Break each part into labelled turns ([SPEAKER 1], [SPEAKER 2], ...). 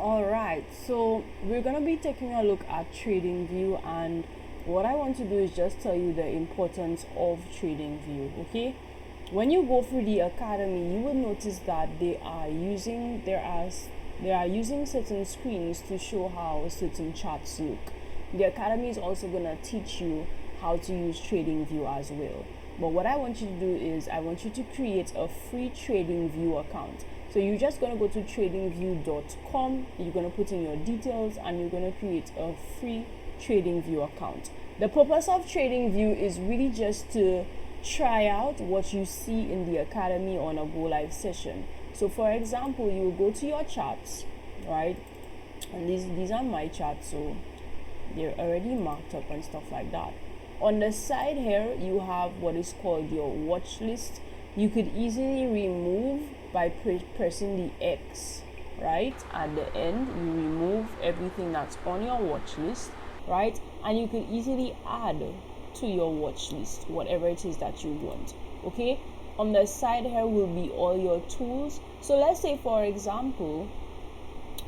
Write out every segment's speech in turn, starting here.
[SPEAKER 1] Alright, so we're gonna be taking a look at TradingView, and what I want to do is just tell you the importance of TradingView. Okay, when you go through the academy, you will notice that they are using certain screens to show how certain charts look. The academy is also gonna teach you how to use TradingView as well. But what I want you to do is I want you to create a free TradingView account. So you're just going to go to tradingview.com, you're going to put in your details, and you're going to create a free TradingView account. The purpose of TradingView is really just to try out what you see in the academy on a go live session. So for example, you will go to your charts, right? And these are my charts, so they're already marked up and stuff like that. On the side here, you have what is called your watch list. You could easily remove by pressing the X, right? At the end, you remove everything that's on your watch list, right? And you could easily add to your watch list whatever it is that you want, okay? On the side here will be all your tools. So let's say, for example,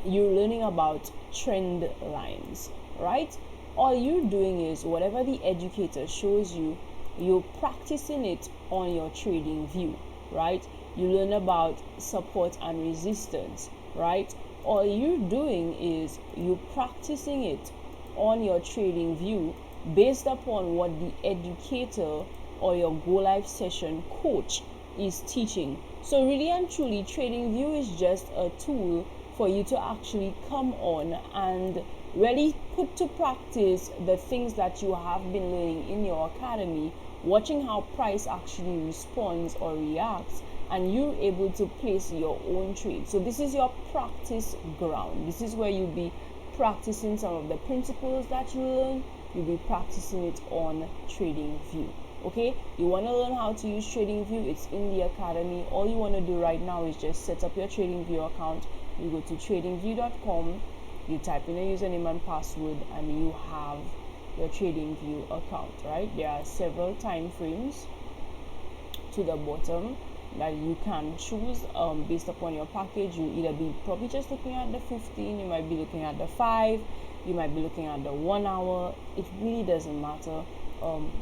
[SPEAKER 1] you're learning about trend lines, right? All you're doing is whatever the educator shows you, you're practicing it on your TradingView, right? You learn about support and resistance, right? All you're doing is you're practicing it on your TradingView based upon what the educator or your go live session coach is teaching. So really and truly, TradingView is just a tool for you to actually come on and really put to practice the things that you have been learning in your academy, watching how price actually responds or reacts, and you're able to place your own trade. So this is your practice ground. This is where you'll be practicing some of the principles that you learn. You'll be practicing it on TradingView. Okay, you want to learn how to use TradingView? It's in the academy. All you want to do right now is just set up your TradingView account. You go to tradingview.com, you type in a username and password, and you have your TradingView account, right? There are several time frames to the bottom that you can choose based upon your package. You either be probably just looking at the 15, you might be looking at the 5, you might be looking at the 1 hour. It really doesn't matter.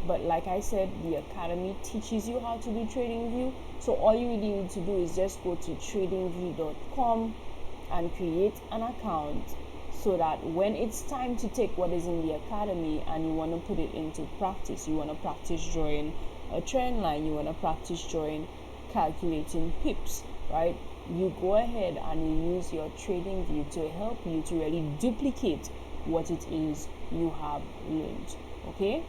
[SPEAKER 1] But like I said, the academy teaches you how to do TradingView. So all you really need to do is just go to tradingview.com and create an account, so that when it's time to take what is in the academy and you want to put it into practice, you want to practice drawing a trend line, you want to practice drawing calculating pips, right? You go ahead and you use your TradingView to help you to really duplicate what it is you have learned. Okay,